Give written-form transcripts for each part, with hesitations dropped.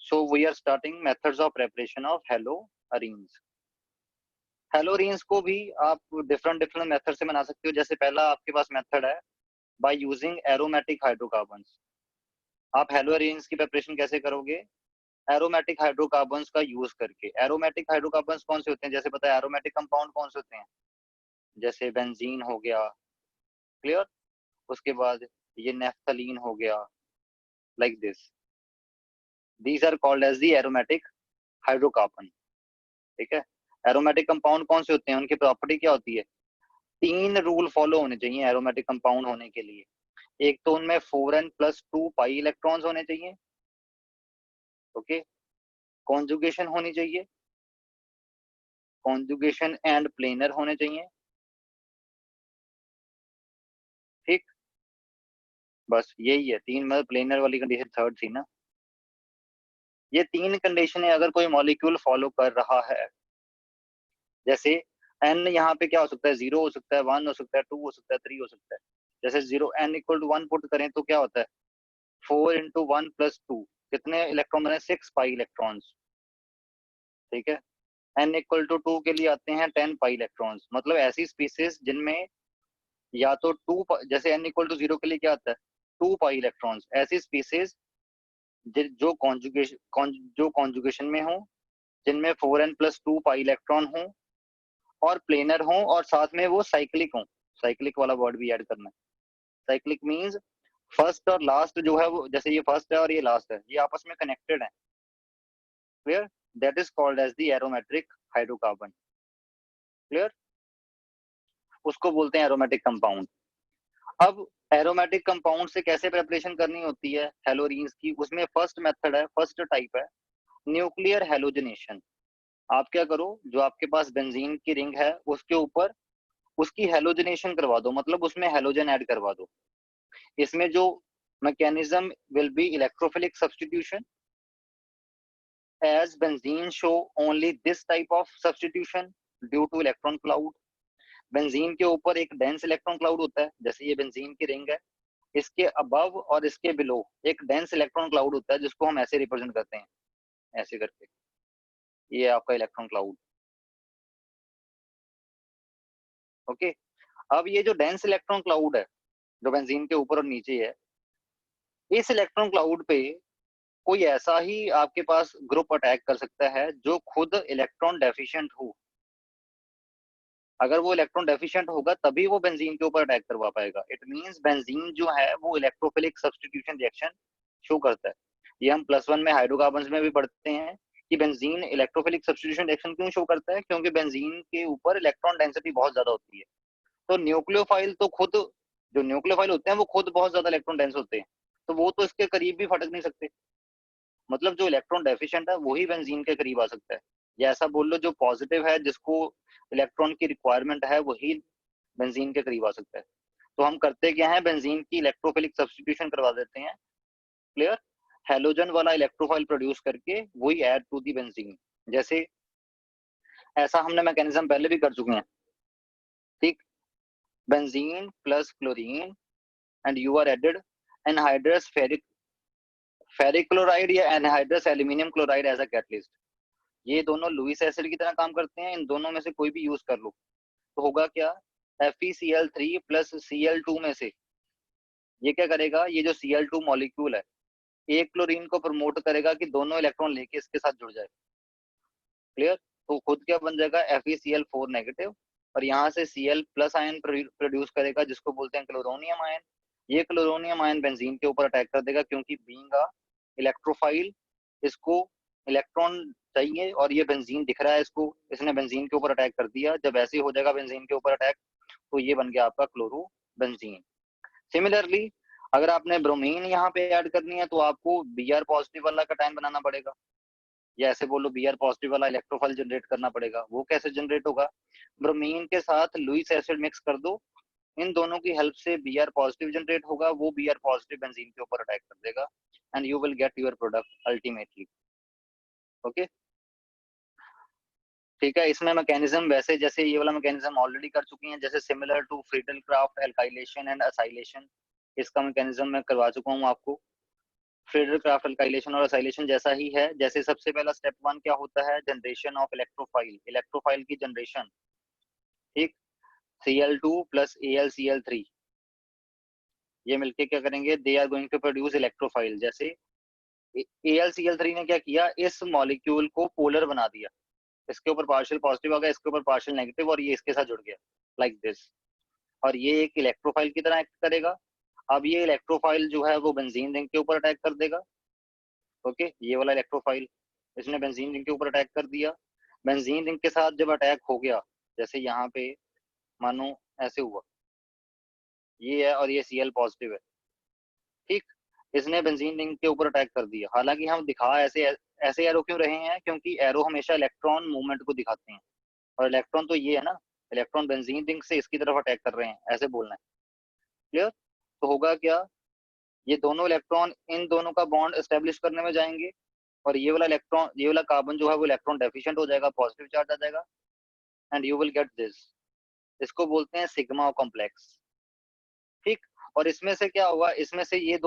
So we are starting methods of preparation of haloarenes. हेलोरीन्स को भी आप डिफरेंट मेथड से बना सकते हो। जैसे पहला आपके पास मेथड है बाय यूजिंग एरोमेटिक हाइड्रोकार्बन्स। आप हेलोरीन्स की प्रिपरेशन कैसे करोगे? एरोमेटिक हाइड्रोकार्बन्स का यूज करके। एरोमेटिक हाइड्रोकार्बन्स कौन से होते हैं? जैसे पता है एरोमेटिक कंपाउंड कौन से होते हैं? जैसे बेंजीन हो गया, क्लियर। उसके बाद ये नेफ्थलीन हो गया, like this. These are called as the aromatic hydrocarbon. ठीक है। एरोमेटिक कंपाउंड कौन से होते हैं, उनकी प्रॉपर्टी क्या होती है? 3 रूल फॉलो होने चाहिए एरोमेटिक कंपाउंड होने के लिए। एक तो उनमें 4n+2 पाई इलेक्ट्रॉन्स होने चाहिए। ओके। कॉन्जुगेशन होनी चाहिए, कॉन्जुगेशन एंड प्लेनर होने चाहिए। ठीक, बस यही है 3, मतलब प्लेनर वाली कंडीशन थर्ड थी ना। ये 3 कंडीशनें अगर कोई मॉलिक्यूल फॉलो कर रहा है, जैसे n यहाँ पे क्या हो सकता है? 0 हो सकता है, 1 हो सकता है, 2 हो सकता है, 3 हो सकता है। जैसे 0 n=1 पुट करें तो क्या होता है? 4 × 1 + 2, कितने इलेक्ट्रॉन बने? 6 पाई इलेक्ट्रॉन्स। ठीक है। n=2 के लिए आते हैं 10 पाई इलेक्ट्रॉन्स। मतलब ऐसी स्पीसीज जिनमें या तो 2, जैसे n=0 के लिए क्या आता है? 2 पाई इलेक्ट्रॉन्स। ऐसी स्पीसीज जो कॉन्जुगेशन में हो, जिनमें 4n+2 पाई इलेक्ट्रॉन हो और प्लेनर हो और साथ में वो साइक्लिक हो। साइक्लिक वाला वर्ड भी ऐड करना है। साइक्लिक मींस फर्स्ट और लास्ट जो है वो, जैसे ये फर्स्ट है और ये लास्ट है, ये आपस में कनेक्टेड है। Clear? That is called as the aromatic hydrocarbon. Clear? उसको बोलते हैं एरोमेटिक कंपाउंड। अब एरोमेटिक कंपाउंड से कैसे प्रिपरेशन करनी होती है हेलोरीन्स की? उसमें फर्स्ट मेथड है, फर्स्ट टाइप है न्यूक्लियर हेलोजनेशन। आप क्या करो, जो आपके पास बेंजीन की रिंग है उसके ऊपर उसकी हेलोजनेशन करवा दो, मतलब उसमें हेलोजन ऐड करवा दो। इसमें जो mechanism will be electrophilic substitution, as benzene show only this type of substitution due to electron cloud। Benzene के ऊपर एक डेंस इलेक्ट्रॉन क्लाउड होता है, जैसे ये बेंजीन की रिंग है, इसके अबव और इसके बिलो एक डेंस इलेक्ट्रॉन क्लाउड होता है जिसको हम ऐसे रिप्रेजेंट करते हैं, ऐसे करके। ये आपका इलेक्ट्रॉन क्लाउड। ओके। अब ये जो डेंस इलेक्ट्रॉन क्लाउड है जो बेंजीन के ऊपर और नीचे है, इस इलेक्ट्रॉन क्लाउड पे कोई ऐसा ही आपके पास ग्रुप अटैक कर सकता है जो खुद इलेक्ट्रॉन डेफिशिएंट हो। अगर वो इलेक्ट्रॉन डेफिशिएंट होगा तभी वो बेंजीन के ऊपर अटैक करवा पाएगा। इट मींस बेंजीन जो है वो इलेक्ट्रोफिलिक सब्स्टिट्यूशन रिएक्शन शो करता है। ये हम +1 में हाइड्रोकार्बन्स में भी पढ़ते हैं कि बेंजीन इलेक्ट्रोफिलिक सब्स्टिट्यूशन रिएक्शन क्यों शो करता है? क्योंकि बेंजीन के ऊपर इलेक्ट्रॉन डेंसिटी बहुत ज्यादा होती है। तो न्यूक्लियोफाइल तो खुद, जो न्यूक्लियोफाइल होते हैं वो खुद बहुत ज्यादा इलेक्ट्रॉन डेंस होते हैं, तो वो तो इसके करीब भी फटक नहीं सकते। मतलब जो इलेक्ट्रॉन डेफिशिएंट है वही बेंजीन के करीब आ सकता है। या ऐसा बोल लो, जो पॉजिटिव है जिसको इलेक्ट्रॉन की रिक्वायरमेंट है वही बेंजीन के करीब आ सकता है। तो हम करते क्या है, बेंजीन की इलेक्ट्रोफिलिक सब्स्टिट्यूशन करवा देते हैं। क्लियर? हेलोजन वाला इलेक्ट्रोफाइल प्रोड्यूस करके वही ऐड टू दी बेंजीन। जैसे ऐसा हमने मैकेनिज्म पहले भी कर चुके हैं। ठीक। Benzene plus chlorine and you are added anhydrous ferric chloride या anhydrous aluminium chloride as a catalyst. ये दोनों लुईस एसिड की तरह काम करते हैं। इन दोनों में से कोई भी यूज कर लो तो होगा क्या? FeCl3 प्लस Cl2 में से ये क्या करेगा, ये जो Cl2 मॉलिक्यूल है एक क्लोरीन को प्रमोट करेगा कि दोनों इलेक्ट्रॉन लेके इसके साथ जुड़ जाए। क्लियर? तो खुद क्या बन जाएगा? FeCl4 नेगेटिव, और यहाँ से Cl प्लस आयन प्रोड्यूस करेगा जिसको बोलते हैं क्लोरोनियम आयन। ये क्लोरोनियम आयन बेंजीन के ऊपर अटैक कर देगा क्योंकि बीइंग अ इलेक्ट्रोफाइल इसको इलेक्ट्रॉन चाहिए, और ये बेंजीन दिख रहा है इसको, इसने बेंजीन के ऊपर अटैक कर दिया। जब ऐसे ही हो जाएगा बेंजीन के ऊपर अटैक तो ये बन गया आपका क्लोरो बेंजीन। सिमिलरली अगर आपने ब्रोमीन यहाँ पे ऐड करनी है तो आपको Br पॉजिटिव वाला कटायन बनाना पड़ेगा, या ऐसे बोलो Br पॉजिटिव वाला इलेक्ट्रोफाइल जनरेट करना पड़ेगा। वो कैसे जनरेट होगा? ब्रोमीन के साथ लुईस एसिड मिक्स कर दो, इन दोनों की हेल्प से Br पॉजिटिव जनरेट होगा, वो Br पॉजिटिव बेंजीन के ऊपर अटैक कर देगा and you will get your product ultimately. Okay. ठीक है। इसमें मैकेनिज्म वैसे जैसे ये वाला मैकेनिज्म ऑलरेडी कर चुकी हैं, जैसे similar to Friedel Crafts alkylation and acylation, इसका मैकेनिज्म मैं करवा चुका हूँ आपको। फ्रेडर क्राफ्ट अल्काइलेशन और असाइलेशन जैसा ही है। जैसे सबसे पहला स्टेप 1 क्या होता है, जनरेशन ऑफ इलेक्ट्रोफाइल, इलेक्ट्रोफाइल की जनरेशन, ठीक। Cl2 प्लस AlCl3 ये मिलके क्या करेंगे, they are going to produce electrophile. जैसे AlCl3 ने क्या किया, इस मॉलिक्यूल को पोलर बना दिया, इसके ऊपर पार्शियल पॉजिटिव आ गया, इसके ऊपर पार्शियल नेगेटिव, और ये इसके साथ जुड़ गया लाइक दिस, और ये एक इलेक्ट्रोफाइल की तरह एक्ट करेगा। अब ये इलेक्ट्रोफाइल जो है वो बेंजीन रिंग के ऊपर अटैक कर देगा। ओके, ये वाला इलेक्ट्रोफाइल इसने बेंजीन रिंग के ऊपर अटैक कर दिया। बेंजीन रिंग के साथ जब अटैक हो गया, जैसे यहाँ पे मानो ऐसे हुआ, ये है और ये Cl पॉजिटिव है, ठीक। इसने बेंजीन रिंग के ऊपर अटैक कर दिया। हालांकि हम दिखा ऐसे ऐसे एरो क्यों रहे हैं, क्योंकि एरो हमेशा इलेक्ट्रॉन मूवमेंट को दिखाते हैं, और इलेक्ट्रॉन तो ये है ना, इलेक्ट्रॉन बेंजीन रिंग से इसकी तरफ अटैक कर रहे हैं, ऐसे बोलना है। क्लियर? तो होगा क्या, ये दोनों इलेक्ट्रॉन इन दोनों का बॉन्ड एस्टेब्लिश करने में जाएंगे, और ये वाला इलेक्ट्रॉन, ये वाला कार्बन जो है वो इलेक्ट्रॉन डेफिशिएंट हो जाएगा, पॉजिटिव चार्ज आ जाएगा, and you will get this. इसको बोलते हैं सिग्मा कॉम्प्लेक्स, ठीक। और इसमें से क्या होगा, इसमें से ये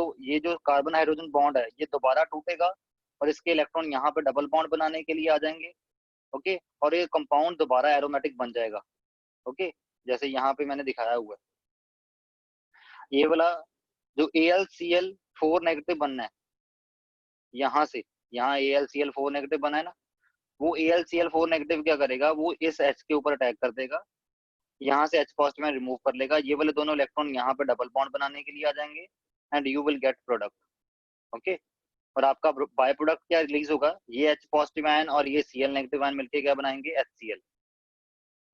जो कार्बन हाइड्रोजन बॉन्ड है ये दोबारा टूटेगा, और इसके इलेक्ट्रॉन यहाँ पे डबल बॉन्ड बनाने के लिए आ जाएंगे। ओके, और ये कंपाउंड दोबारा एरोमेटिक बन जाएगा। ओके, जैसे यहाँ पे मैंने दिखाया हुआ है, ये वाला जो AlCl4 नेगेटिव बनना है, यहाँ से यहाँ AlCl4 नेगेटिव बना है ना, वो AlCl4 नेगेटिव क्या करेगा, वो इस H के ऊपर अटैक कर देगा, यहाँ से H पॉजिटिव में रिमूव कर लेगा, ये वाले दोनों इलेक्ट्रॉन यहाँ पे डबल बॉन्ड बनाने के लिए आ जाएंगे, and you will gate product. Okay, और आपका बाय प्रोडक्ट क्या रिलीज होगा, ये H पॉजिटिव आयन और ये Cl नेगेटिव आयन मिलके क्या बनाएंगे, HCl।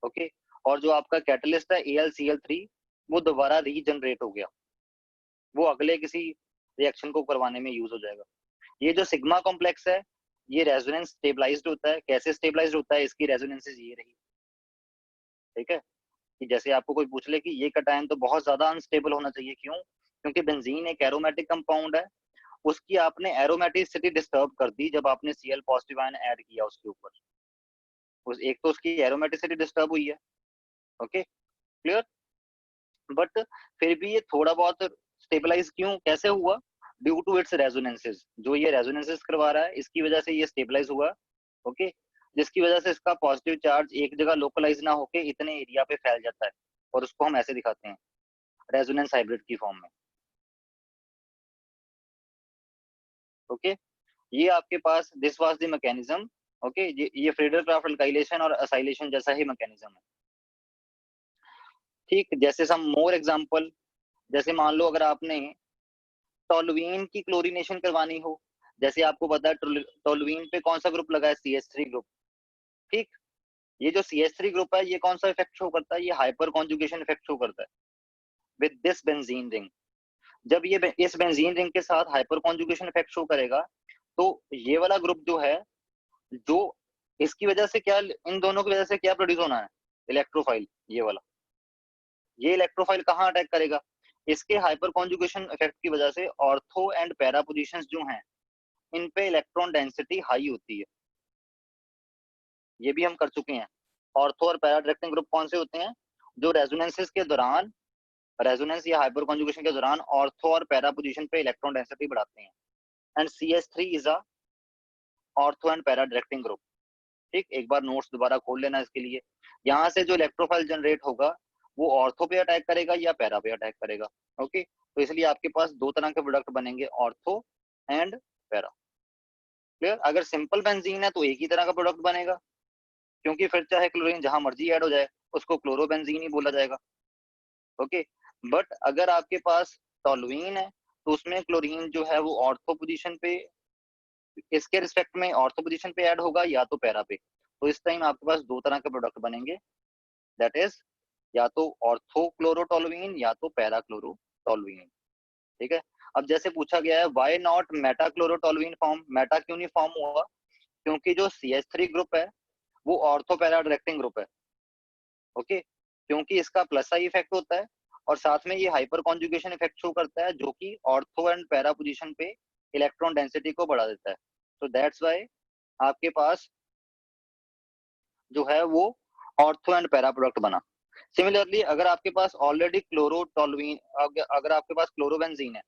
ओके, और जो आपका कैटलिस्ट है AlCl3 वो दोबारा रीजनरेट हो गया, वो अगले किसी रिएक्शन को करवाने में यूज हो जाएगा। ये जो सिग्मा कॉम्प्लेक्स है ये रेजोनेंस स्टेबलाइज्ड होता है। कैसे स्टेबलाइज्ड होता है, इसकी रेजोनेंसेस ये रही, ठीक है। कि जैसे आपको कोई पूछ ले कि ये कटायन तो बहुत ज्यादा अनस्टेबल होना चाहिए, क्यों, क्योंकि बेंजीन एक एरोमेटिक कंपाउंड है, उसकी आपने एरोमेटिसिटी डिस्टर्ब कर दी जब आपने Cl पॉजिटिव आयन ऐड किया उसके ऊपर, उस एक तो उसकी एरोमेटिसिटी डिस्टर्ब हुई है। Okay, clear? बट फिर भी ये थोड़ा बहुत स्टेबलाइज क्यों, कैसे हुआ, ड्यू टू इट्स रेजोनेंसेस, जो ये रेजोनेंसेस करवा रहा है इसकी वजह से ये स्टेबलाइज हुआ। ओके, जिसकी वजह से इसका पॉजिटिव चार्ज एक जगह लोकलाइज ना होके इतने एरिया पे फैल जाता है, और उसको हम ऐसे दिखाते हैं रेजोनेंस हाइब्रिड की फॉर्म में। ओके, ये आपके पास this was the mechanism. Okay, ये फ्रेडर क्राफ्ट अल्काइलेशन और असाइलेशन जैसा ही मैकेनिज्म है, ठीक। जैसे सम मोर एग्जांपल, जैसे मान लो अगर आपने टोलुइन की क्लोरीनेशन करवानी हो, जैसे आपको पता है टोलुइन पे कौन सा ग्रुप लगा है, CH3 ग्रुप, ठीक। ये जो CH3 ग्रुप है ये कौन सा इफेक्ट शो करता है, ये हाइपर कॉन्जुगेशन इफेक्ट शो करता है विद दिस बेंजीन रिंग। जब ये इस बेंजीन रिंग के साथ हाइपर कॉन्जुगेशन इफेक्ट शो करेगा, तो ये वाला ग्रुप जो है, जो इसकी वजह से क्या, इन दोनों की वजह से क्या प्रोड्यूस होना है, इलेक्ट्रोफाइल, ये वाला। ये इलेक्ट्रोफाइल कहाँ अटैक करेगा, इसके हाइपर कॉन्जुगेशन इफेक्ट की वजह से ऑर्थो एंड पैरा पोजीशंस जो हैं इन पे इलेक्ट्रॉन डेंसिटी हाई होती है, ये भी हम कर चुके हैं। ऑर्थो और पैरा डायरेक्टिंग ग्रुप कौन से होते हैं, जो रेजोनेंसेस के दौरान, रेजोनेंस या हाइपर कॉन्जुगेशन के दौरान ऑर्थो और पैरा पोजीशन पे इलेक्ट्रॉन डेंसिटी बढ़ाते हैं। And CH3 is a ortho and para directing group, ठीक। एक बार नोट्स दोबारा खोल लेना इसके लिए। यहाँ से जो इलेक्ट्रोफाइल जनरेट होगा वो ऑर्थो पे अटैक करेगा या पैरा पे अटैक करेगा। ओके, तो इसलिए आपके पास दो तरह के प्रोडक्ट बनेंगे, ऑर्थो एंड पैरा। क्लियर? अगर सिंपल बेंजीन है तो एक ही तरह का प्रोडक्ट बनेगा, क्योंकि फिर चाहे क्लोरीन जहां मर्जी ऐड हो जाए उसको क्लोरोबेंजीन ही बोला जाएगा। ओके, बट अगर आपके पास टोलुइन है तो उसमें क्लोरीन जो है वो ऑर्थो पोजीशन पे, इसके रिस्पेक्ट में ऑर्थो पोजीशन पे ऐड होगा या तो पैरा पे। तो इस टाइम आपके पास दो तरह के प्रोडक्ट बनेंगे, दैट इज या तो ऑर्थो क्लोरोटोलुइन या तो पैरा क्लोरोटोलुइन, ठीक है। अब जैसे पूछा गया है why not meta chlorotoluene form, meta क्यों नहीं फॉर्म हुआ, क्योंकि जो CH3 ग्रुप है वो ऑर्थो पैरा डायरेक्टिंग ग्रुप है। ओके, क्योंकि इसका प्लस आई इफेक्ट होता है और साथ में ये हाइपर कॉन्जुगेशन इफेक्ट शो करता है, जो कि ऑर्थो एंड पैरा पोजीशन पे इलेक्ट्रॉन डेंसिटी को बढ़ा देता है। तो दैट्स वाई आपके पास जो है वो ऑर्थो एंड पैरा प्रोडक्ट बना। सिमिलरली अगर आपके पास ऑलरेडी क्लोरोटोलुइन, अगर आपके पास क्लोरोबेंजीन है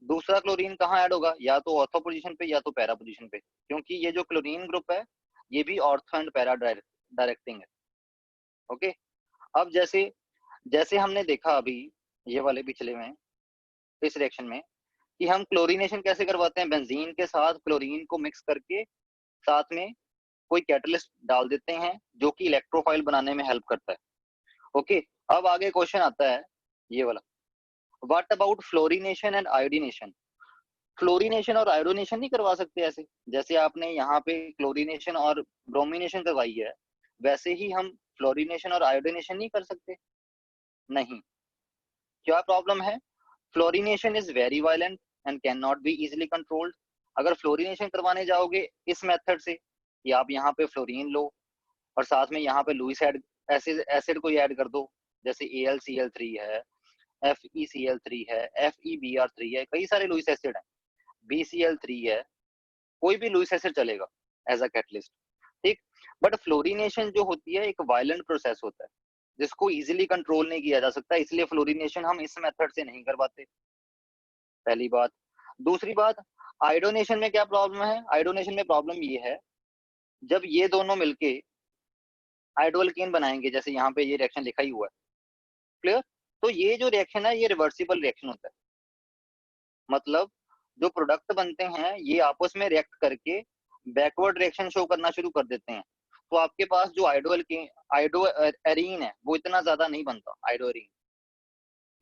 दूसरा क्लोरीन कहाँ ऐड होगा, या तो ऑर्थो पोजीशन पे या तो पैरा पोजीशन पे, क्योंकि ये जो क्लोरीन ग्रुप है ये भी ऑर्थो एंड पैरा डायरेक्टिंग है। ओके, अब जैसे जैसे हमने देखा अभी ये वाले पिछले में, इस रिएक्शन में, कि हम क्लोरीनेशन कैसे करवाते हैं, बेंजीन के साथ क्लोरीन को मिक्स करके साथ में कोई कैटलिस्ट डाल देते हैं जो कि इलेक्ट्रोफाइल बनाने में हेल्प करता है। ओके, अब आगे क्वेश्चन आता है ये वाला, what about fluorination and iodination. Fluorination और आयोडीनेशन नहीं करवा सकते ऐसे, जैसे आपने यहाँ पे क्लोरीनेशन और ब्रोमिनेशन करवाई है, वैसे ही हम फ्लोरिनेशन और आयोडीनेशन नहीं कर सकते? नहीं। क्या प्रॉब्लम है? Fluorination is very violent and can not be easily controlled. अगर फ्लोरिनेशन करवाने जाओगे इस मेथड से, कि आप यहाँ पे फ्लोरीन लो और साथ में यहाँ पे लुईस एसिड को ऐड कर दो, जैसे AlCl3 है, FeCl3 है, FeBr3 है, कई सारे लुईस एसिड है, BCl3 है, कोई भी लुईस एसिड चलेगा एज अ कैटलिस्ट, ठीक। बट फ्लोरिनेशन जो होती है एक वायलेंट प्रोसेस होता है जिसको इजीली कंट्रोल नहीं किया जा सकता, इसलिए फ्लोरिनेशन हम इस मेथड से नहीं करवाते, पहली बात। दूसरी बात, आयोडोनेशन में क्या प्रॉब्लम है? आयोडोनेशन में प्रॉब्लम ये है, जब ये दोनों मिलके आयोडोल्केन बनाएंगे, जैसे यहाँ पे ये रिएक्शन लिखा ही हुआ है, क्लियर? तो ये जो रिएक्शन है ये रिवर्सिबल रिएक्शन होता है, मतलब जो प्रोडक्ट बनते हैं ये आपस में रिएक्ट करके बैकवर्ड रिएक्शन शो करना शुरू कर देते हैं, तो आपके पास जो आयोडो एरीन है वो इतना ज्यादा नहीं बनता, आयोडो एरीन,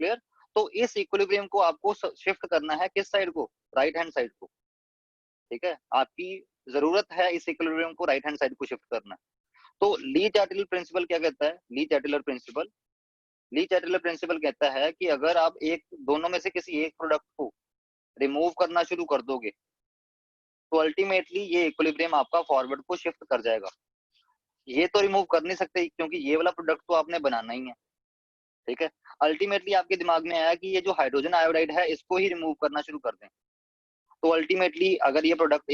क्लियर? तो इस इक्विलिब्रियम को आपको शिफ्ट करना है किस साइड को? राइट हैंड साइड को, ठीक है? आपकी जरूरत है इस इक्विलिब्रियम को राइट हैंड साइड को शिफ्ट करना। तो ली चैटलर प्रिंसिपल क्या कहता है? ली चैटलर प्रिंसिपल कहता है कि अगर आप एक दोनों में से किसी एक प्रोडक्ट को रिमूव करना शुरू कर दोगे तो अल्टीमेटली ये इक्विलिब्रियम आपका फॉरवर्ड को शिफ्ट कर जाएगा। ये तो रिमूव कर नहीं सकते क्योंकि ये वाला प्रोडक्ट तो आपने बनाना ही है, ठीक है? अल्टीमेटली आपके दिमाग में आया कि ये जो हाइड्रोजन आयोडाइड है इसको ही रिमूव करना शुरू कर दें, तो अल्टीमेटली अगर ये प्रोडक्ट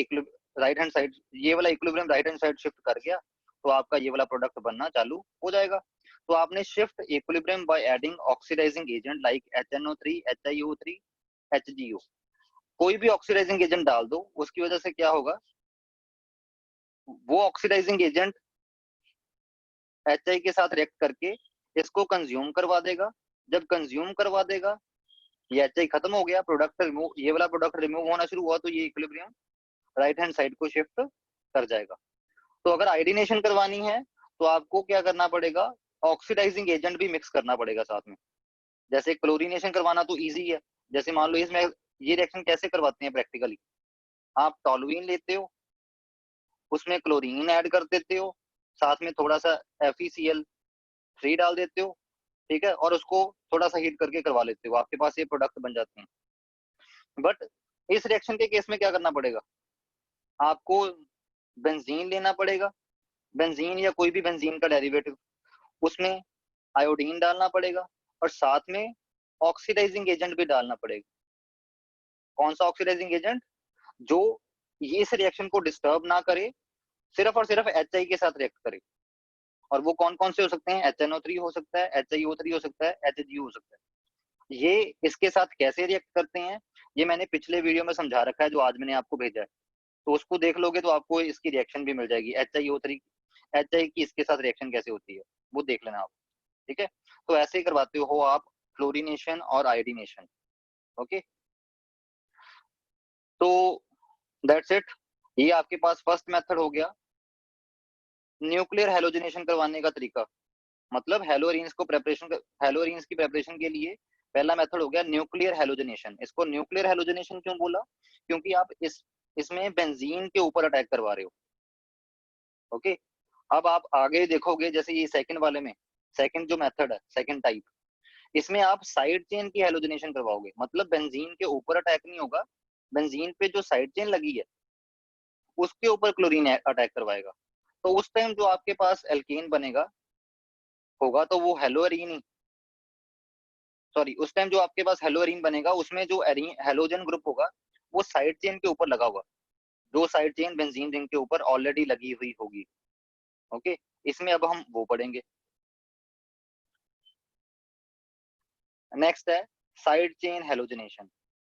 राइट हैंड साइड, ये वाला equilibrium right hand side shift कर गया तो आपका ये वाला प्रोडक्ट बनना चालू हो जाएगा। तो आपने shift equilibrium by adding oxidising agent like HNO3, HiO3, HgO, कोई भी ऑक्सीडाइजिंग एजेंट डाल दो, उसकी वजह से क्या होगा, वो ऑक्सीडाइजिंग एजेंट HI के साथ रिएक्ट करके इसको कंज्यूम करवा देगा। जब कंज्यूम करवा देगा, ये HI खत्म हो गया, प्रोडक्ट रिमूव, ये वाला प्रोडक्ट रिमूव होना शुरू हुआ, तो ये इक्विलिब्रियम राइट हैंड साइड को शिफ्ट कर जाएगा। तो अगर आयोडीनेशन करवानी है तो आपको क्या करना पड़ेगा, ऑक्सीडाइजिंग एजेंट भी मिक्स करना पड़ेगा साथ में। जैसे क्लोरीनेशन करवाना तो इजी है, जैसे मान लो इसमें ये रिएक्शन कैसे करवाते हैं प्रैक्टिकली, आप टॉलुइन लेते हो, उसमें क्लोरीन ऐड कर देते हो, साथ में थोड़ा सा FeCl3 डाल देते हो, ठीक है, और उसको थोड़ा सा हीट करके करवा लेते हो, आपके पास ये प्रोडक्ट बन जाते हैं। बट इस रिएक्शन के केस में क्या करना पड़ेगा, आपको बेंजीन लेना पड़ेगा, बेंजीन या कोई भी बेंजीन का डेरिवेटिव, उसमें आयोडीन डालना पड़ेगा और साथ में ऑक्सीडाइजिंग एजेंट भी डालना पड़ेगा। कौन सा ऑक्सीडाइजिंग एजेंट? जो ये इस रिएक्शन को डिस्टर्ब ना करे, सिर्फ और सिर्फ HI के साथ रिएक्ट करे। और वो कौन कौन से हो सकते हैं? HNO3 हो सकता है, HiO3 हो सकता है, HgO हो सकता है। ये इसके साथ कैसे रिएक्ट करते हैं ये मैंने पिछले वीडियो में समझा रखा है जो आज मैंने आपको भेजा है, तो उसको देख लोगे तो आपको इसकी रिएक्शन भी मिल जाएगी, HiO3 HI की इसके साथ रिएक्शन कैसे होती है वो देख लेना आप, ठीक है? तो ऐसे ही करवाते हो आप फ्लोरिनेशन और आयोडीनेशन। ओके, तो दैट्स इट, ये आपके पास फर्स्ट मेथड हो गया न्यूक्लियर हेलोजनेशन करवाने का तरीका, मतलब हेलोरीन्स की प्रेपरेशन के लिए पहला मेथड हो गया न्यूक्लियर हेलोजनेशन। इसको न्यूक्लियर हेलोजनेशन क्यों बोला? क्योंकि आप इसमें बेंजीन के ऊपर अटैक करवा रहे हो। ओके, अब आप आगे देखोगे जैसे ये सेकंड वाले में, सेकंड जो मेथड है, सेकंड टाइप, इसमें आप साइड चेन की हेलोजनेशन करवाओगे, मतलब बेंजीन के ऊपर अटैक नहीं होगा, बेंजीन पे जो साइड चेन लगी है उसके ऊपर क्लोरीन अटैक करवाएगा। तो उस टाइम जो आपके पास एल्केन बनेगा होगा तो वो हेलोअरीन ही, सॉरी, उस टाइम जो आपके पास हेलोअरीन बनेगा उसमें जो हेलोजन ग्रुप होगा वो साइड चेन के ऊपर लगा होगा, जो साइड चेन बेंजीन रिंग के ऊपर ऑलरेडी लगी हुई होगी। ओके, इसमें अब हम वो पढ़ेंगे। नेक्स्ट है side chain halogenation.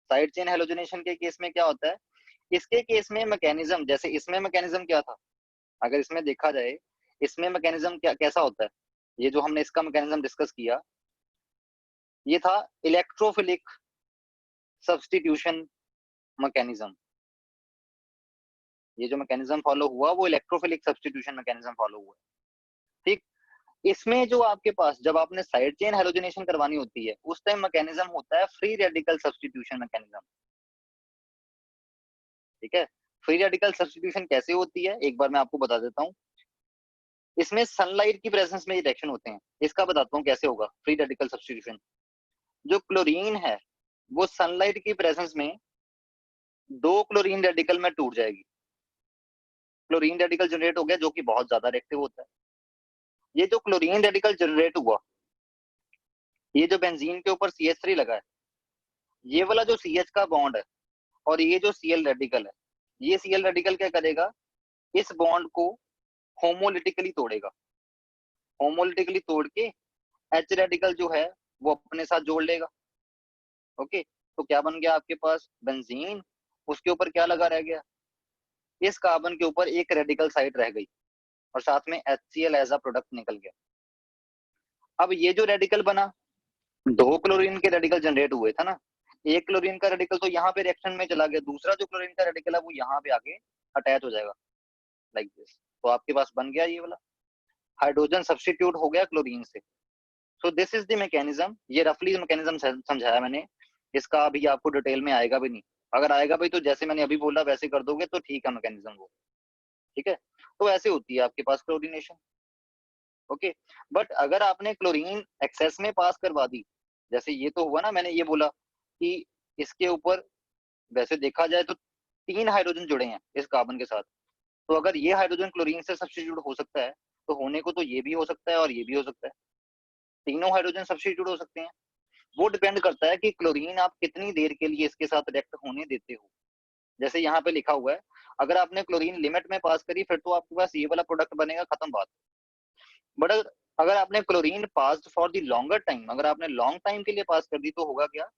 Side chain halogenation के केस में क्या होता है, इसके केस में मैकेनिज्म, जैसे इसमें मैकेनिज्म क्या था, अगर इसमें देखा जाए, इसमें मैकेनिज्म क्या कैसा होता है, ये जो हमने इसका मैकेनिज्म डिस्कस किया, ये था इलेक्ट्रोफिलिक सब्स्टिट्यूशन मैकेनिज्म। ये जो मैकेनिज्म फॉलो हुआ वो इलेक्ट्रोफिलिक सब्स्टिट्यूशन मैकेनिज्म फॉलो हुआ। ठीक, इसमें जो आपके पास जब आपने साइड चेन हेलोजनेशन करवानी होती है उस टाइम मैकेनिज्म होता है फ्री रेडिकल सब्स्टिट्यूशन मैकेनिज्म। ठीक है, फ्री रेडिकल सब्स्टिट्यूशन कैसे होती है एक बार मैं आपको बता देता हूँ। इसमें सनलाइट की प्रेजेंस में रिएक्शन होते हैं, इसका बताता हूँ कैसे होगा फ्री रेडिकल सब्स्टिट्यूशन। जो क्लोरीन है वो सनलाइट की प्रेजेंस में दो क्लोरीन रेडिकल में टूट जाएगी, क्लोरीन रेडिकल जनरेट हो गया जो कि बहुत ज्यादा रिएक्टिव होता है। ये जो क्लोरीन रेडिकल जनरेट हुआ, ये जो बेंजीन के ऊपर CH3 लगा है, ये वाला जो CH का बॉन्ड है और ये जो Cl रेडिकल है, ये Cl रेडिकल क्या करेगा, इस बॉन्ड को होमोलिटिकली तोड़ेगा, होमोलिटिकली तोड़ के H रेडिकल जो है वो अपने साथ जोड़ लेगा। ओके, तो क्या बन गया आपके पास बेंजीन, उसके ऊपर क्या लगा रह गया, इस कार्बन के ऊपर एक रेडिकल साइड रह गई और साथ में HCl एज अ प्रोडक्ट निकल गया। अब ये जो रेडिकल बना, दो क्लोरीन के रेडिकल जनरेट हुए था ना, एक क्लोरीन का रेडिकल तो यहाँ पे रिएक्शन में चला गया, दूसरा जो क्लोरीन का रेडिकल है वो यहाँ पे आके अटैच हो जाएगा लाइक दिस, तो आपके पास बन गया ये वाला हाइड्रोजन सब्स्टिट्यूट हो गया क्लोरीन से। So this is the mechanism, ये रफली मैकेनिज्म समझाया मैंने, इसका अभी आपको डिटेल में आएगा भी नहीं, अगर आएगा भी तो जैसे मैंने अभी बोला वैसे कर दोगे तो ठीक है मैकेनिज्म वो। ठीक है, तो ऐसे होती है आपके पास क्लोरीनेशन। ओके, बट अगर आपने क्लोरीन एक्सेस में पास करवा दी, जैसे ये तो हुआ ना, मैंने ये बोला कि इसके ऊपर वैसे देखा जाए तो 3 हाइड्रोजन जुड़े हैं इस कार्बन के साथ, तो अगर ये हाइड्रोजन क्लोरीन से सब्स्टिट्यूट हो सकता है तो होने को तो ये भी हो सकता है और ये भी हो सकता है, तीनों हाइड्रोजन सब्स्टिट्यूट हो सकते हैं। वो डिपेंड करता है कि क्लोरीन आप कितनी देर के लिए इसके साथ रिएक्ट होने देते हो। जैसे यहाँ पे लिखा हुआ है, अगर आपने क्लोरीन लिमिट में पास करी फिर तो आपके पास ये वाला प्रोडक्ट बनेगा, खत्म बात। बट अगर आपने chlorine pass for the longer time, अगर आपने लॉन्ग टाइम के लिए पास कर दी तो होगा क्या,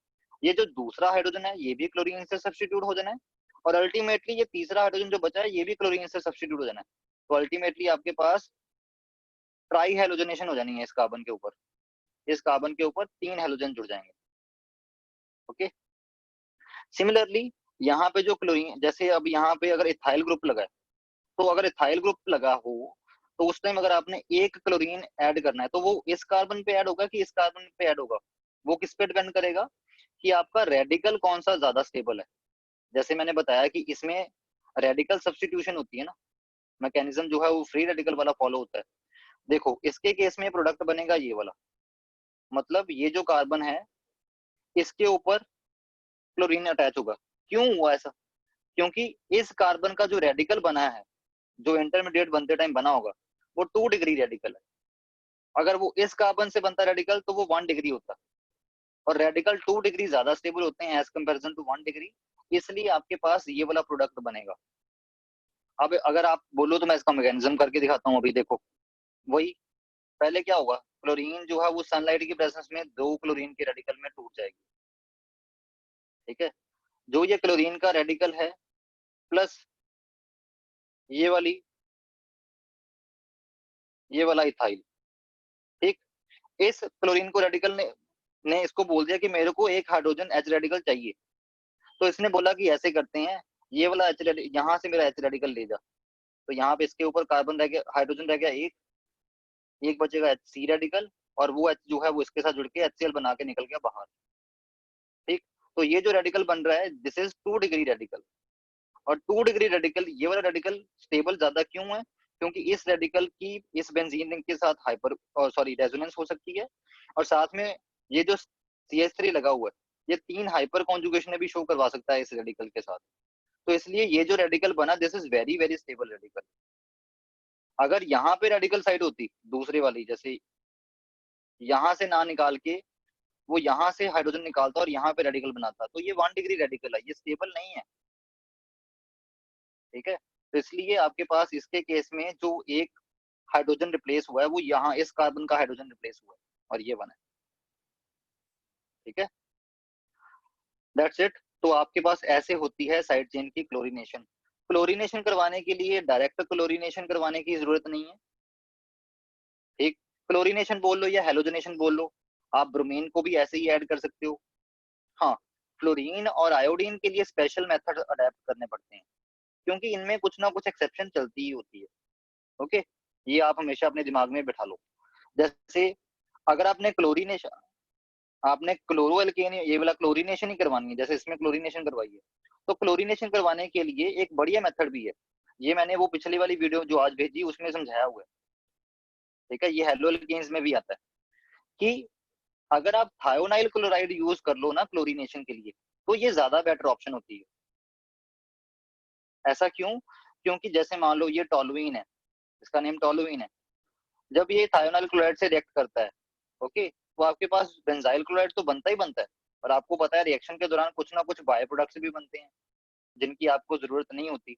ये जो दूसरा हाइड्रोजन है ये भी क्लोरीन से सब्स्टिट्यूट हो जाना है और अल्टीमेटली ये तीसरा हाइड्रोजन जो बचा है ये भी क्लोरीन से सब्स्टिट्यूट हो जाना है, तो अल्टीमेटली आपके पास ट्राई हेलोजनेशन हो जानी है इस कार्बन के ऊपर, इस कार्बन के ऊपर 3 हेलोजन जुड़ जाएंगे। ओके, सिमिलरली यहाँ पे जो क्लोरीन, जैसे अब यहाँ पे अगर इथाइल ग्रुप लगा है, तो अगर इथाइल ग्रुप लगा हो तो उस टाइम अगर आपने एक क्लोरीन ऐड करना है तो वो इस कार्बन पे ऐड होगा कि इस कार्बन पे ऐड होगा, वो किस पे डिपेंड करेगा कि आपका रेडिकल कौन सा ज्यादा स्टेबल है। जैसे मैंने बताया कि इसमें रेडिकल सब्स्टिट्यूशन होती है ना, मैकेनिज्म जो है वो फ्री रेडिकल वाला फॉलो होता है। देखो इसके केस में प्रोडक्ट बनेगा ये वाला, मतलब ये जो कार्बन है इसके ऊपर क्लोरीन अटैच होगा। क्यों हुआ ऐसा, क्योंकि इस कार्बन का जो रेडिकल बना है, जो इंटरमीडिएट बनते टाइम बना होगा, वो 2 डिग्री रेडिकल है। अगर वो इस कार्बन से बनता रेडिकल तो वो 1 डिग्री होता, और रेडिकल 2 डिग्री ज्यादा स्टेबल होते हैं एज कंपेरिजन टू 1 डिग्री, इसलिए आपके पास ये वाला प्रोडक्ट बनेगा। अब अगर आप बोलो तो मैं इसका मैकेनिज्म करके दिखाता हूँ, अभी देखो वही, पहले क्या होगा, क्लोरीन जो है वो सनलाइट की प्रेजेंस में 2 क्लोरीन के रेडिकल में टूट जाएगी। ठीक है, जो ये क्लोरीन का रेडिकल है प्लस ये वाली, ये वाला इथाइल, ठीक, इस क्लोरीन को रेडिकल ने इसको बोल दिया कि मेरे को एक हाइड्रोजन H रेडिकल चाहिए, तो इसने बोला कि ऐसे करते हैं, ये वाला H रेडिकल यहाँ से मेरा H रेडिकल ले जा, तो यहाँ पे इसके ऊपर कार्बन रह गया, हाइड्रोजन रह गया एक, एक बचेगा Hc रेडिकल, और वो H जो है वो इसके साथ जुड़ के HCl बना के निकल गया बाहर। ठीक, तो ये जो रेडिकल बन रहा है दिस इज 2 डिग्री रेडिकल, और 2 डिग्री रेडिकल, ये वाला रेडिकल स्टेबल ज्यादा क्यों है, क्योंकि इस रेडिकल की इस बेंजीन रिंग के साथ हाइपर सॉरी रेजोनेंस हो सकती है, और साथ में ये जो CH3 लगा हुआ है ये 3 हाइपर कॉन्जुगेशन भी शो करवा सकता है इस रेडिकल के साथ, तो इसलिए ये जो रेडिकल बना this is very very stable radical. अगर यहाँ पे रेडिकल साइड होती दूसरे वाली, जैसे यहाँ से ना निकाल के वो यहाँ से हाइड्रोजन निकालता और यहाँ पे रेडिकल बनाता, तो ये 1 डिग्री रेडिकल है, ये स्टेबल नहीं है। ठीक है, तो इसलिए आपके पास इसके केस में जो एक हाइड्रोजन रिप्लेस हुआ है वो यहाँ इस कार्बन का हाइड्रोजन रिप्लेस हुआ है और ये बना है। ठीक है, दैट्स इट। तो आपके पास ऐसे होती है साइड चेन की क्लोरीनेशन। क्लोरीनेशन करवाने के लिए डायरेक्ट क्लोरीनेशन करवाने की जरूरत नहीं है, ठीक। क्लोरीनेशन बोल लो या हेलोजनेशन बोल लो, आप ब्रोमीन को भी ऐसे ही ऐड कर सकते हो। हाँ, फ्लोरीन और आयोडीन के लिए स्पेशल मेथड अडेप्ट करने पड़ते हैं, क्योंकि इनमें कुछ ना कुछ एक्सेप्शन चलती ही होती है। ओके, ये आप हमेशा अपने दिमाग में बैठा लो। जैसे अगर आपने क्लोरो एल्केन ये वाला क्लोरीनेशन ही करवानी है, जैसे इसमें क्लोरीनेशन करवाई है, तो क्लोरीनेशन करवाने के लिए एक बढ़िया मेथड भी है। ये मैंने वो पिछली वाली वीडियो जो आज भेजी उसमें समझाया हुआ है, ठीक है। ये हेलो एल्केन्स में भी आता है कि अगर आप थायोनाइल क्लोराइड यूज कर लो ना क्लोरीनेशन के लिए, तो ये ज्यादा बेटर ऑप्शन होती है। ऐसा क्यों? क्योंकि जैसे मान लो ये टोलुइन है, इसका नेम टोलुइन है, जब ये थायोनाइल क्लोराइड से रिएक्ट करता है, ओके, तो आपके पास बेंजाइल क्लोराइड तो बनता ही बनता है। और आपको पता है रिएक्शन के दौरान कुछ ना कुछ बाय प्रोडक्ट्स भी बनते हैं जिनकी आपको जरूरत नहीं होती।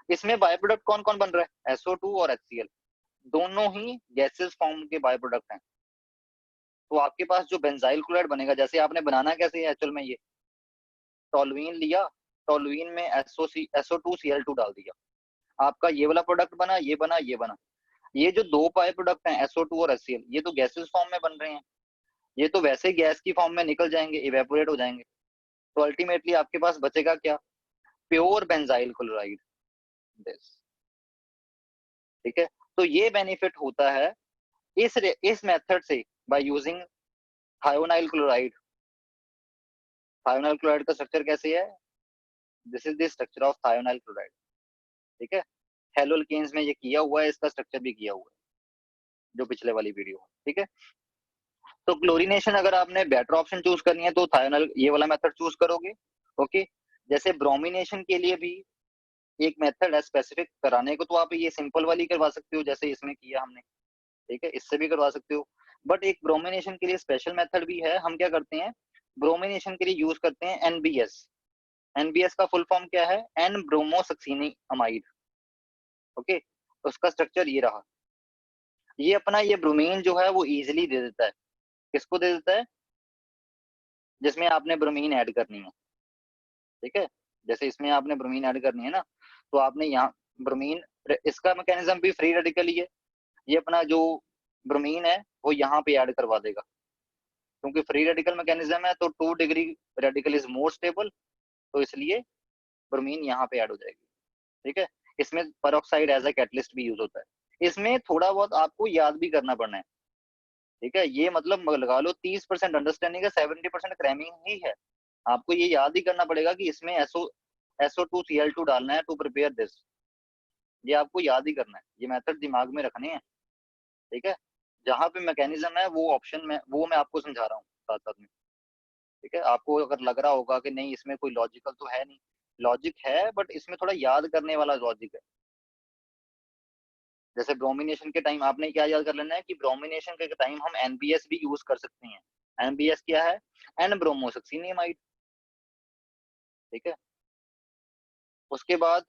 इसमें बाय प्रोडक्ट कौन कौन बन रहा है? SO2 और HCl, दोनों ही गैसेस फॉर्म के बाय प्रोडक्ट हैं। तो आपके पास जो बेंजाइल क्लोराइड बनेगा, जैसे आपने बनाना कैसे है एक्चुअल में, ये टोलुइन लिया, टोलुइन में SO2Cl2 डाल दिया, आपका ये वाला प्रोडक्ट बना, ये बना, ये बना। ये जो दो बाय प्रोडक्ट हैं SO2 और HCl, ये तो गैसेस फॉर्म में बन रहे हैं, ये तो वैसे ही गैस की फॉर्म में निकल जाएंगे, इवेपोरेट हो जाएंगे। तो अल्टीमेटली आपके पास बचेगा क्या? प्योर बेंजाइल क्लोराइड, दिस, ठीक है। तो ये बेनिफिट होता है इस मेथड से, by using thionyl chloride. Thionyl chloride का स्ट्रक्चर कैसे है? This is the structure of thionyl chloride, ठीक है। हेलोल्केन्स में ये किया हुआ है, इसका स्ट्रक्चर भी किया हुआ है जो पिछले वाली वीडियो, ठीक है। तो क्लोरीनेशन अगर आपने बेटर ऑप्शन चूज करनी है तो थायोनाइल ये वाला मेथड चूज करोगे, ओके। जैसे ब्रोमिनेशन के लिए भी एक मेथड है स्पेसिफिक कराने को, तो आप ये सिंपल वाली करवा सकते हो जैसे इसमें किया हमने, ठीक है, इससे भी करवा सकते हो। बट एक ब्रोमिनेशन के लिए स्पेशल मेथड भी है। हम क्या करते हैं, ब्रोमिनेशन के लिए यूज करते हैं NBS। NBS का फुल फॉर्म क्या है? एन ब्रोमोसक्सीनी अमाइड, ओके। उसका स्ट्रक्चर ये रहा। ये अपना ये ब्रोमीन जो है वो इजिली दे देता है। किसको दे देता है? जिसमें आपने ब्रोमीन ऐड करनी है, ठीक है। जैसे इसमें आपने ब्रोमीन ऐड करनी है ना, तो आपने यहाँ ब्रोमीन, इसका मैकेनिज्म भी फ्री रेडिकल ही है। ये अपना जो ब्रोमीन है वो यहाँ पे ऐड करवा देगा, क्योंकि फ्री रेडिकल मैकेनिज्म है, तो 2 degree radical is more stable, तो इसलिए ब्रोमीन यहाँ पे ऐड हो जाएगी, ठीक है। इसमें पेरोक्साइड एज ए कैटलिस्ट भी यूज होता है। इसमें थोड़ा बहुत आपको याद भी करना पड़ना है, ठीक है। ये मतलब लगा लो 30% अंडरस्टैंडिंग है, 70% क्रैमिंग ही है। आपको ये याद ही करना पड़ेगा कि इसमें SO2Cl2 डालना है टू प्रिपेयर दिस। ये आपको याद ही करना है, ये मेथड दिमाग में रखने हैं, ठीक है। जहां पे मैकेनिज्म है वो ऑप्शन में वो मैं आपको समझा रहा हूँ साथ साथ में, ठीक है। आपको अगर लग रहा होगा कि नहीं इसमें कोई लॉजिकल तो है नहीं, लॉजिक है, बट इसमें थोड़ा याद करने वाला लॉजिक है। जैसे ब्रोमिनेशन के टाइम आपने क्या याद कर लेना है कि ब्रोमिनेशन के टाइम हम NBS भी यूज कर सकते हैं। NBS क्या है? एन ब्रोमोसक्सीनियमाइड, ठीक है। उसके बाद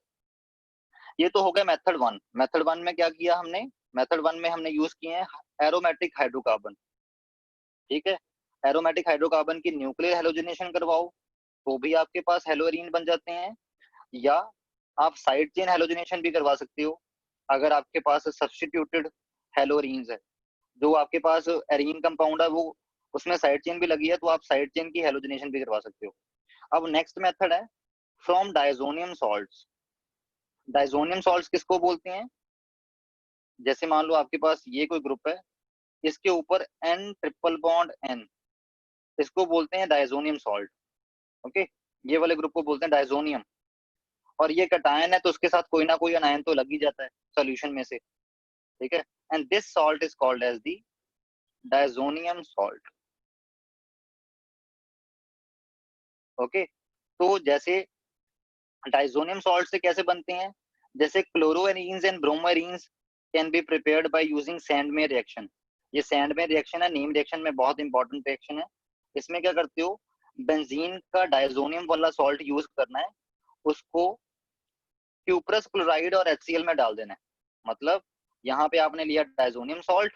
ये तो हो गया मेथड वन। मेथड वन में क्या किया हमने? मेथड वन में हमने यूज किए हैं एरोमेटिक हाइड्रोकार्बन, ठीक है। एरोमेटिक हाइड्रोकार्बन की न्यूक्लियर हेलोजनेशन करवाओ तो भी आपके पास हेलोरीन बन जाते हैं, या आप साइड चेन हेलोजनेशन भी करवा सकते हो। अगर आपके पास सब्स्टिट्यूटेड हेलोरीन्स है, जो आपके पास एरीन कंपाउंड है वो उसमें साइड चेन भी लगी है, तो आप साइड चेन की हेलोजनेशन भी करवा सकते हो। अब नेक्स्ट मेथड है from diazonium salts. Diazonium salts किसको बोलते हैं? जैसे मान लो आपके पास ये कोई ग्रुप है, इसके ऊपर N ट्रिपल बॉन्ड N, इसको बोलते हैं डायजोनियम सॉल्ट, ओके। ये वाले ग्रुप को बोलते हैं डायजोनियम। और ये कटायन है तो उसके साथ कोई ना कोई अनायन तो लग ही जाता है सोल्यूशन में से, ठीक है। And this salt is called as the diazonium salt, okay. तो जैसे डायजोनियम सॉल्ट से कैसे बनते हैं? जैसे chloroarenes and bromoarenes can be prepared by using Sandmeyer reaction. ये सैंडमेयर रिएक्शन है, नीम रिएक्शन में बहुत इंपॉर्टेंट रिएक्शन है। इसमें क्या करते हो, बेंजीन का डायजोनियम वाला सॉल्ट यूज करना है, उसको क्यूप्रस क्लोराइड और HCl में डाल देना है। मतलब यहाँ पे आपने लिया डायजोनियम सॉल्ट,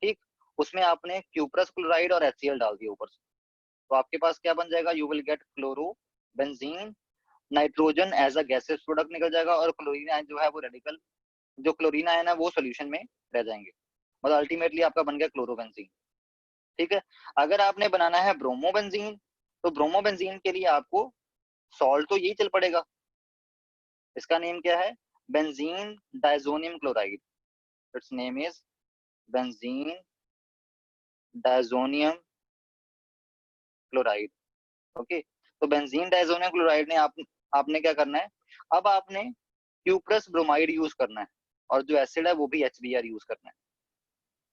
ठीक, उसमें आपने क्यूप्रस क्लोराइड और HCl डाल दिया ऊपर से, तो आपके पास क्या बन जाएगा? You will get chlorobenzene nitrogen as a gases product निकल जाएगा और क्लोरीन आयन जो है वो रेडिकल, जो क्लोरीन आयन है वो सोल्यूशन में रह जाएंगे, मतलब अल्टीमेटली आपका बन गया क्लोरोबेंजीन। ठीक है। अगर आपने बनाना है ब्रोमोबेंजीन, तो ब्रोमोबेंजीन के लिए आपको सॉल्ट तो यही चल पड़ेगा, इसका नेम क्या है, benzene diazonium chloride, it's name is benzene diazonium chloride. Okay, तो बेंजीन डाइजोनियम क्लोराइड ने आपने क्या करना है, अब आपने क्यूप्रस ब्रोमाइड यूज करना है और जो एसिड है वो भी HBr यूज करना है।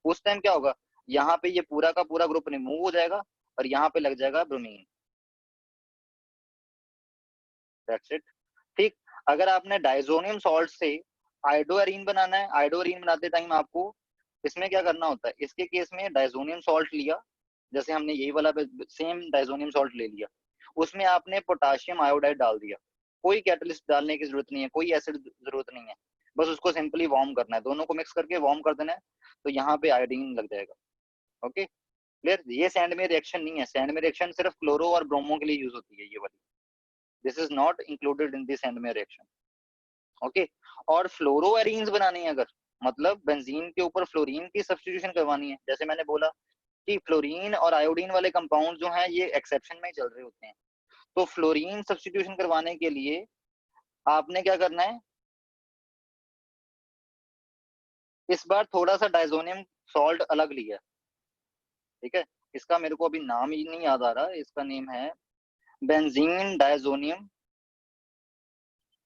उस टाइम क्या होगा, यहाँ पे ये पूरा का पूरा ग्रुप रिमूव हो जाएगा और यहाँ पे लग जाएगा ब्रोमीन। That's it. ठीक। अगर आपने डाइजोनियम सॉल्ट से आइडोअरीन बनाना है, आइडोअरीन बनाते टाइम आपको इसमें क्या करना होता है, इसके केस में डाइजोनियम सॉल्ट लिया, जैसे हमने यही वाला सेम डाइजोनियम सॉल्ट ले लिया, उसमें आपने पोटाशियम आयोडाइड डाल दिया, कोई कैटलिस्ट डालने की जरूरत नहीं है, कोई एसिड जरूरत नहीं है, बस उसको सिंपली वार्म करना है, दोनों को मिक्स करके वार्म कर देना है, तो यहाँ पे आयोडीन लग जाएगा। Okay clear. ये सैंड में रिएक्शन नहीं है, सैंड में रिएक्शन सिर्फ क्लोरो और ब्रोमो के लिए यूज होती है ये वाली, this is not included in this sand में रिएक्शन। ओके। और फ्लोरोएरीन्स बनानी है अगर, मतलब बेंजीन के ऊपर फ्लोरीन की सब्स्टिट्यूशन करवानी है, जैसे मैंने बोला कि फ्लोरीन और आयोडीन वाले कंपाउंड जो हैं ये एक्सेप्शन में चल रहे होते हैं, तो फ्लोरीन सब्स्टिट्यूशन करवाने के लिए आपने क्या करना है, इस बार थोड़ा सा डाइजोनियम सॉल्ट अलग लिया। ठीक है, इसका मेरे को अभी नाम ही नहीं याद आ रहा, इसका नेम है benzene diazonium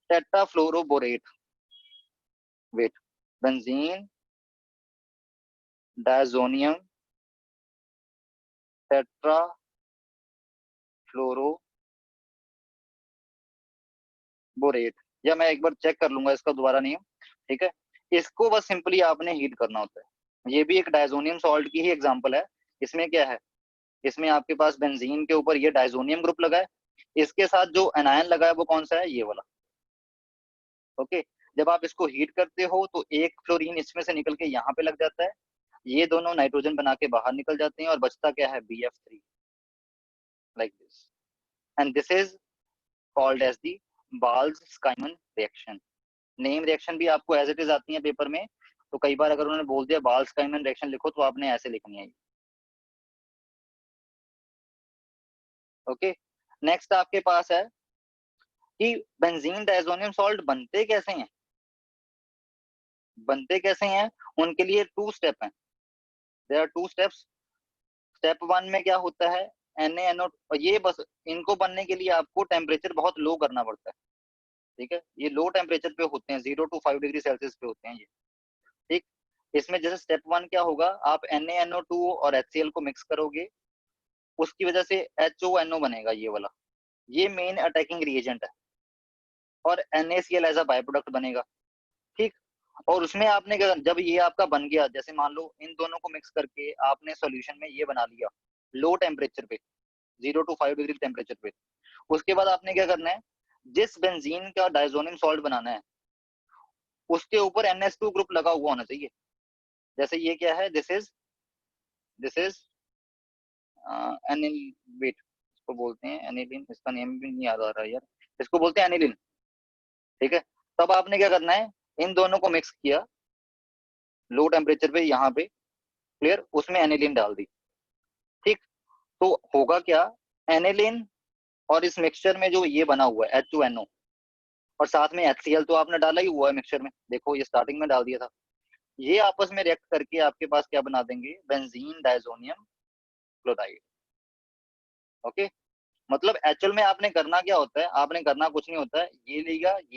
tetrafluoroborate. Wait, benzene diazonium tetrafluoroborate, या मैं एक बार चेक कर लूंगा इसका दोबारा नेम। ठीक है, इसको बस सिंपली आपने हीट करना होता है, ये भी एक डाइजोनियम सॉल्ट की ही एग्जांपल है। इसमें क्या है, इसमें आपके पास बेंजीन के ऊपर ये डाइजोनियम ग्रुप लगा है, इसके साथ जो एनायन लगा है वो कौन सा है, ये वाला। ओके, जब आप इसको हीट करते हो तो एक फ्लोरीन इसमें से निकल के यहाँ पे लग जाता है, ये दोनों नाइट्रोजन बना के बाहर निकल जाते हैं और बचता क्या है, BF3, like this, and this is called as the Balz Schiemann reaction. Name reaction भी आपको एज इट इज आती है पेपर में, तो कई बार अगर उन्होंने बोल दिया बाल्ज-स्काइमन रिएक्शन लिखो तो आपने ऐसे लिखनी है। ओके, नेक्स्ट आपके पास है कि बेंजीन डाइजोनियम सॉल्ट बनते कैसे हैं, बनते कैसे हैं, उनके लिए 2 स्टेप हैं, देयर आर 2 स्टेप्स। स्टेप 1 में क्या होता है, NaNO, और ये बस इनको बनने के लिए आपको टेम्परेचर बहुत लो करना पड़ता है। ठीक है, ये लो टेम्परेचर पे होते हैं, 0 to 5 डिग्री सेल्सियस पे होते हैं ये। ठीक, इसमें जैसे स्टेप 1 क्या होगा, आप NaNO2 और HCl को मिक्स करोगे, उसकी वजह से HONO बनेगा ये वाला, ये मेन अटैकिंग रिएजेंट है, और NaCl as a by product बनेगा। ठीक, और उसमें आपने जब ये आपका बन गया, जैसे मान लो इन दोनों को मिक्स करके आपने सॉल्यूशन में ये बना लिया लो टेम्परेचर पे, 0 to 5 डिग्री टेम्परेचर पे, उसके बाद आपने क्या करना है, जिस बेंजीन का डाइजोनियम सॉल्ट बनाना है उसके ऊपर NH2 ग्रुप लगा हुआ होना चाहिए। जैसे ये क्या है, दिस इज एनिल, वेट, इसको बोलते हैं एनिलिन, इसका नेम भी नहीं याद आ रहा यार, इसको बोलते हैं एनिलिन। ठीक है, तब आपने क्या करना है, इन दोनों को मिक्स किया लो टेम्परेचर पे यहाँ पे, क्लियर, उसमें एनिलिन डाल दी। ठीक, तो होगा क्या, एनिलिन और इस मिक्सचर में जो ये बना हुआ है H2NO, और साथ में HCl तो आपने डाला ही हुआ है मिक्सचर में, देखो ये स्टार्टिंग में डाल दिया था, ये आपस में रिएक्ट करके आपके पास क्या बना देंगे, बेंजीन डाइजोनियम क्लोराइड। ओके, मतलब एक्चुअल में आपने करना क्या होता है, आपने करना कुछ नहीं होता है, ये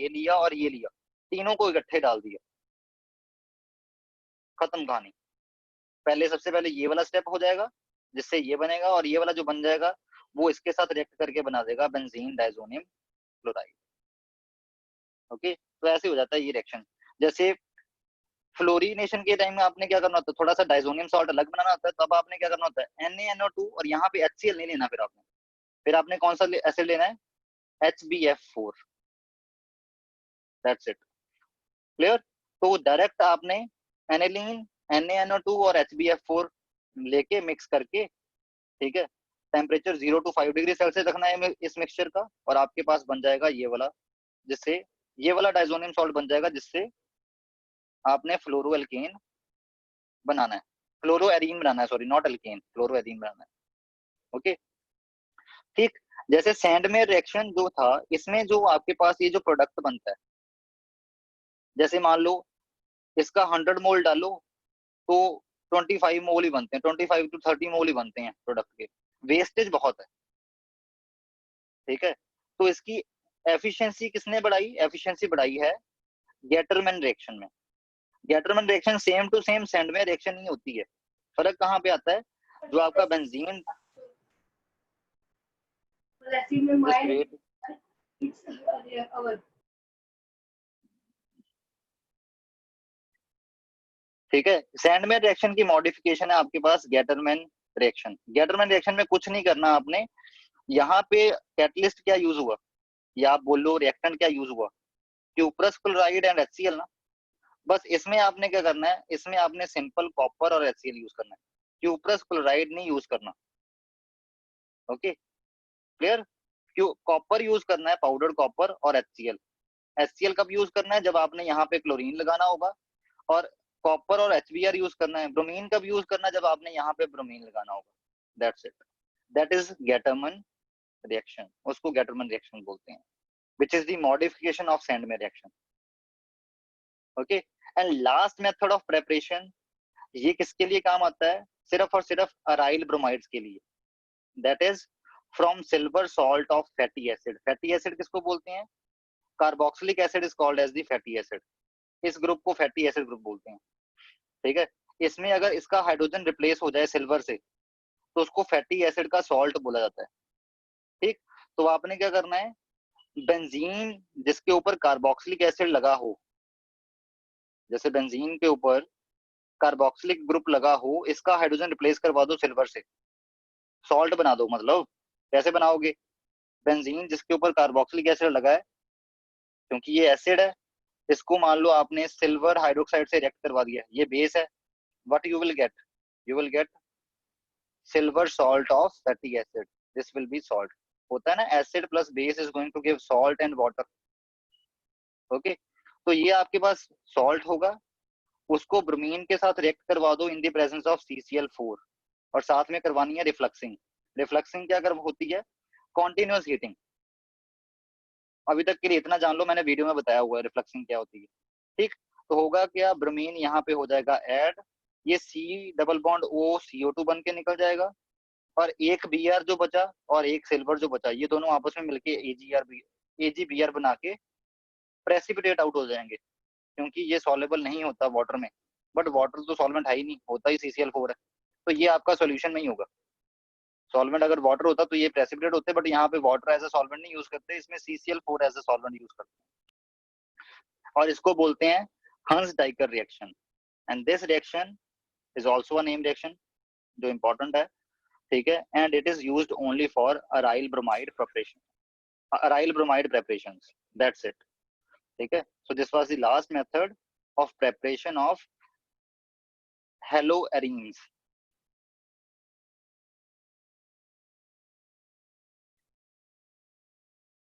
लिया और ये लिया, तीनों को इकट्ठे डाल दिया, खत्म कहानी। पहले सबसे पहले ये वाला स्टेप हो जाएगा जिससे ये बनेगा, और ये वाला जो बन जाएगा वो इसके साथ रिएक्ट करके बना देगा बेंजीन डाइजोनियम क्लोराइड। ओके, तो ऐसे हो जाता है ये रिएक्शन। जैसे फ्लोरीनेशन के टाइम में आपने क्या करना होता है, थोड़ा सा डाइजोनियम सॉल्ट अलग बनाना होता है, तब आपने क्या करना होता है, NaNO2, और यहाँ पे HCl नहीं लेना, फिर आपने कौन सा एसिड लेना है, HBF4, दैट्स इट, क्लियर। तो डायरेक्ट आपने एनिलीन, NaNO2 और HBF4 लेके मिक्स करके, ठीक है, टेम्परेचर 0 to 5 डिग्री सेल्सियस रखना है इस मिक्सचर का, और आपके पास बन जाएगा ये वाला, जिससे ये वाला डाइजोनियम सॉल्ट बन जाएगा, जिससे आपने फ्लोरो एल्केन बनाना है, फ्लोरो एरीन बनाना है, sorry not alkene, fluoroarene बनाना है। ओके ठीक। जैसे सैंडमेयर रिएक्शन जो था, इसमें जो आपके पास ये जो प्रोडक्ट बनता है, जैसे मान लो इसका 100 मोल डालो तो 25 मोल ही बनते हैं, 25 to 30 मोल ही बनते हैं प्रोडक्ट के, वेस्टेज बहुत है। ठीक है, तो इसकी एफिशिएंसी किसने बढ़ाई, एफिशिएंसी बढ़ाई है गेटरमैन रिएक्शन में। Gattermann reaction same to same Sandmeyer reaction नहीं होती है। फर्क कहाँ पे आता है, जो आपका बेंजीन ठीक है, सैंडमेयर रिएक्शन की मॉडिफिकेशन है आपके पास गेटरमैन रिएक्शन। गेटरमैन रिएक्शन में कुछ नहीं करना आपने, यहाँ पे कैटलिस्ट क्या यूज हुआ, या आप बोल लो रिएक्टेंट क्या यूज हुआ, क्यूप्रस क्लोराइड एंड HCl ना। बस इसमें आपने क्या करना है, इसमें आपने सिंपल कॉपर और HCl यूज करना है, क्यूप्रस क्लोराइड नहीं यूज करना। ओके क्लियर, क्यों कॉपर यूज करना है, पाउडर कॉपर और HCl कब यूज करना है, जब आपने यहाँ पे क्लोरीन लगाना होगा, और कॉपर और HBr यूज करना है। ब्रोमीन कब यूज करना है, जब आपने यहाँ पे ब्रोमीन लगाना होगा। That's it, that is Gattermann reaction, उसको गेटरमैन रिएक्शन बोलते हैं, which is the modification of Sandmeyer reaction. Okay, and last method of preparation, ये किसके लिए काम आता है, सिर्फ और सिर्फ अराइल ब्रोमाइड्स के लिए, that is from silver salt of fatty acid. fatty acid किसको बोलते हैं, carboxylic acid is called as the fatty acid. इस ग्रुप को फैटी एसिड ग्रुप बोलते हैं। ठीक है, इसमें अगर इसका हाइड्रोजन रिप्लेस हो जाए सिल्वर से, तो उसको फैटी एसिड का सॉल्ट बोला जाता है। ठीक, तो आपने क्या करना है, बेंजीन जिसके ऊपर कार्बोक्सिलिक एसिड लगा हो, जैसे बेंजीन के ऊपर कार्बोक्सिलिक ग्रुप लगा हो, इसका हाइड्रोजन रिप्लेस करवा दो सिल्वर से, सॉल्ट बना दो। मतलब कैसे बनाओगे, बेंजीन जिसके ऊपर कार्बोक्सिलिक एसिड लगा है, क्योंकि ये एसिड है, इसको मान लो आपने सिल्वर हाइड्रोक्साइड से रिएक्ट करवा दिया, ये बेस है, what you will get, you will get silver salt of fatty acid, this will be salt. होता है ना, acid plus base is going to give salt and water. Okay, तो ये आपके पास सॉल्ट होगा, उसको ब्रोमीन के साथ रिएक्ट करवा दो in the presence of CCl4, और साथ में करवानी है रिफ्लक्सिंग। रिफ्लक्सिंग क्या कर होती है, कॉन्टिन्यूअस हीटिंग। अभी तक के लिए इतना जान लो, मैंने वीडियो में बताया हुआ है रिफ्लक्सिंग क्या होती है। ठीक, तो होगा क्या, ब्रोमीन यहाँ पे हो जाएगा ऐड, ये C double bond O CO2 बन के निकल जाएगा, और एक Br जो बचा और एक सिल्वर जो बचा, ये दोनों आपस में मिलके AgBr बना के प्रेसिपिटेट आउट हो जाएंगे, क्योंकि ये सॉल्युबल नहीं होता वाटर में, बट वाटर तो सॉल्वेंट है ही नहीं, होता ही CCl4 है, तो ये आपका सॉल्यूशन में ही होगा। सॉल्वेंट अगर वाटर होता तो ये प्रेसिपिटेट होते, बट यहाँ पे वाटर एज ए सॉल्वेंट नहीं यूज करते, इसमें CCl4 as a solvent use करते हैं, और इसको बोलते हैं Hunsdiecker reaction. And this reaction is also a name reaction जो इंपॉर्टेंट है। ठीक है, and it is used only for aryl bromide preparation, aryl bromide preparations, that's it. ठीक है, so this was the last method of preparation of haloarenes.